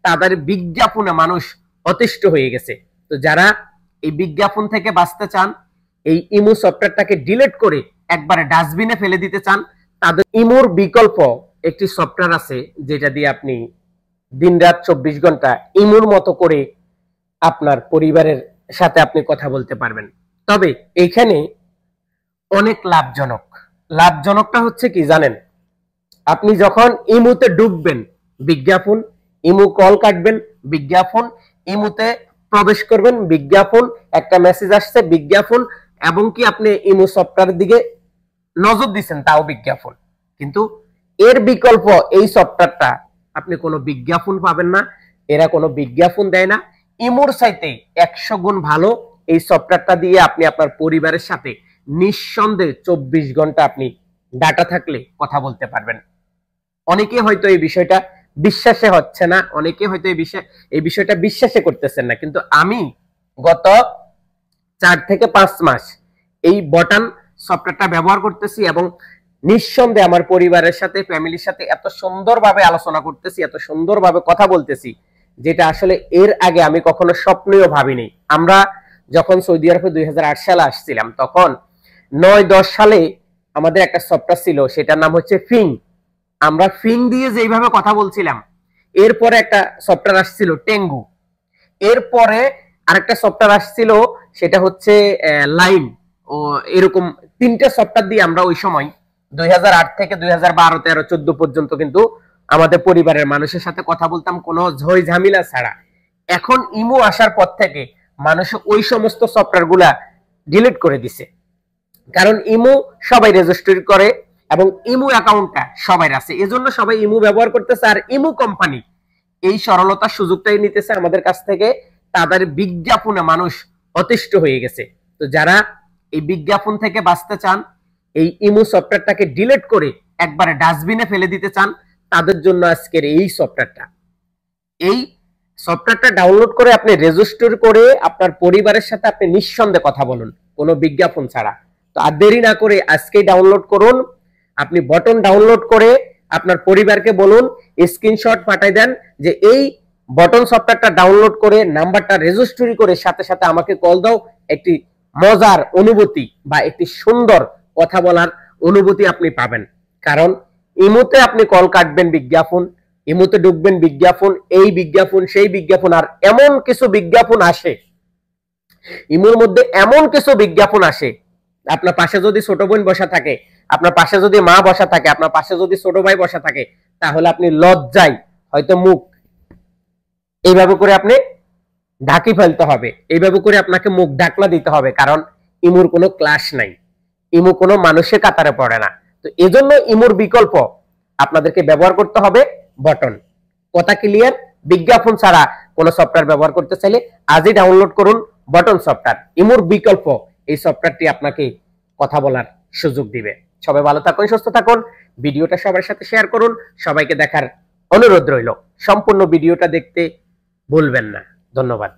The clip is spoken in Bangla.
তাদের বিজ্ঞাপনে মানুষ অতিষ্ঠ হয়ে গেছে। তো যারা এই বিজ্ঞাপন থেকে বাঁচতে চান, এই ইমো সফটওয়্যারটাকে ডিলিট করে একবারে ডাস্টবিনে ফেলে দিতে চান, তাদের ইমোর বিকল্প একটি সফটওয়্যার আছে যেটা দিয়ে আপনি দিনরাত 24 ঘন্টা ইমোর মতো করে আপনার পরিবারের সাথে আপনি কথা বলতে পারবেন। তবে এইখানে অনেক লাভজনকটা হচ্ছে কি জানেন, আপনি যখন ইমোতে ঢুকবেন বিজ্ঞাপন, ইমো কল কাটবেন বিজ্ঞাপন, ইমোতে প্রবেশ করবেন বিজ্ঞাপন, একটা মেসেজ আসছে বিজ্ঞাপন, এবং কি আপনি ইমো সফটওয়্যারের দিকে নজর দিচ্ছেন তাও বিজ্ঞাপন। কিন্তু এর বিকল্প এই সফটওয়্যারটা আপনি কোনো বিজ্ঞাপন পাবেন না, এরা কোনো বিজ্ঞাপন দেয় না। ইমোর চাইতে 100 গুণ ভালো এই সফটওয়্যারটা দিয়ে আপনি আপনার পরিবারের সাথে নিঃসন্দেহে 24 ঘন্টা আপনি ডাটা থাকলে কথা বলতে পারবেন। অনেকে হয়তো এই বিষয়টা বিশ্বাসে হচ্ছে না, অনেকে হয়তো এই বিষয়টা বিশ্বাসে করতেছেন না, কিন্তু আমি গত 4 থেকে 5 মাস এই বটন সফটওয়্যারটা ব্যবহার করতেছি এবং নিঃসন্দেহে আমার পরিবারের সাথে, ফ্যামিলির সাথে এত সুন্দরভাবে আলোচনা করতেছি, এত সুন্দরভাবে কথা বলতেছি, যেটা আসলে এর আগে আমি কখনো স্বপ্নেও ভাবিনি। আমরা যখন সৌদি আরবে 2008 সালে আসছিলাম, তখন 9-10 সালে আমাদের একটা সফটওয়্যার ছিল, সেটার নাম হচ্ছে ফিং। আমরা ফিং দিয়ে যেইভাবে কথা বলছিলাম, এরপরে একটা সফটওয়্যার আসছিল টেঙ্গু, এরপরে আরেকটা সফটওয়্যার আসছিল সেটা হচ্ছে লাইন। ও এরকম 3টে সফটওয়্যার দিয়ে আমরা ওই সময় 2008 থেকে 2012, 13, 14 পর্যন্ত কিন্তু আমাদের পরিবারের মানুষের সাথে কথা বলতাম কোনো ঝই ঝামেলা ছাড়া। এখন ইমো আসার পর থেকে মানুষ ওই সমস্ত সফটওয়্যার গুলা ডিলিট করে দিছে, কারণ ইমো সবাই রেজিস্ট্রি করে এবং ইমো অ্যাকাউন্টটা সবার আছে, এজন্য সবাই ইমো ব্যবহার করতেছে। আর ইমো কোম্পানি এই সরলতার সুযোগটাই নিতেছে আমাদের কাছ থেকে, তাদের বিজ্ঞাপনে মানুষ অতিষ্ঠ হয়ে গেছে। তো যারা এই বিজ্ঞাপন থেকে বাঁচতে চান, এই ইমো সফটওয়্যারটাকে ডিলিট করে একবারে ডাস্টবিনে ফেলে দিতে চান, তাদের জন্য আজকের এই সফটওয়্যারটা ডাউনলোড করে আপনি রেজিস্টার করে আপনার পরিবারের সাথে আপনি নিঃসন্দেহে কথা বলুন কোনো বিজ্ঞাপন ছাড়া। তো আর দেরি না করে আজকেই ডাউনলোড করুন। আপনি বটন ডাউনলোড করে আপনার পরিবারকে বলুন, স্ক্রিনশট পাঠিয়ে দেন যে এই বটন সফটওয়্যারটা ডাউনলোড করে নাম্বারটা রেজিস্ট্রি করে সাথে সাথে আমাকে কল দাও, একটি মজার অনুভূতি বা একটি সুন্দর কথা বলার অনুভূতি আপনি পাবেন। কারণ ইমোতে আপনি কল কাটবেন বিজ্ঞাপন, ইমোতে ঢুকবেন বিজ্ঞাপন, এই বিজ্ঞাপন সেই বিজ্ঞাপন, আর এমন কিছু বিজ্ঞাপন আসে ইমোর মধ্যে, এমন কিছু বিজ্ঞাপন আসে, আপনার পাশে যদি ছোট বোন বসা থাকে, আপনার পাশে যদি মা বসা থাকে, আপনার পাশে যদি ছোট ভাই বসা থাকে, তাহলে আপনি লজ্জায় হয়তো মুখ এইভাবে করে আপনি ঢাকি ফেলতে হবে, এইভাবে করে আপনাকে মুখ ঢাকনা দিতে হবে, কারণ ইমোর কোনো ক্লাস নাই, ইমো কোনো মানুষের কাতারে পড়ে না। তো এজন্য ইমোর বিকল্প আপনাদেরকে ব্যবহার করতে হবে বটন। কথা ক্লিয়ার? বিজ্ঞাপন ছাড়া কোনো সফটওয়্যার ব্যবহার করতে চাইলে আজই ডাউনলোড করুন বটন সফটওয়্যার। ইমোর বিকল্প এই সফটওয়্যারটি আপনাকে কথা বলার সুযোগ দিবে। সবাই ভালো থাকুন, সুস্থ থাকুন, ভিডিওটা সবার সাথে শেয়ার করুন, সবাইকে দেখার অনুরোধ রইল। সম্পূর্ণ ভিডিওটা দেখতে ভুলবেন না। ধন্যবাদ।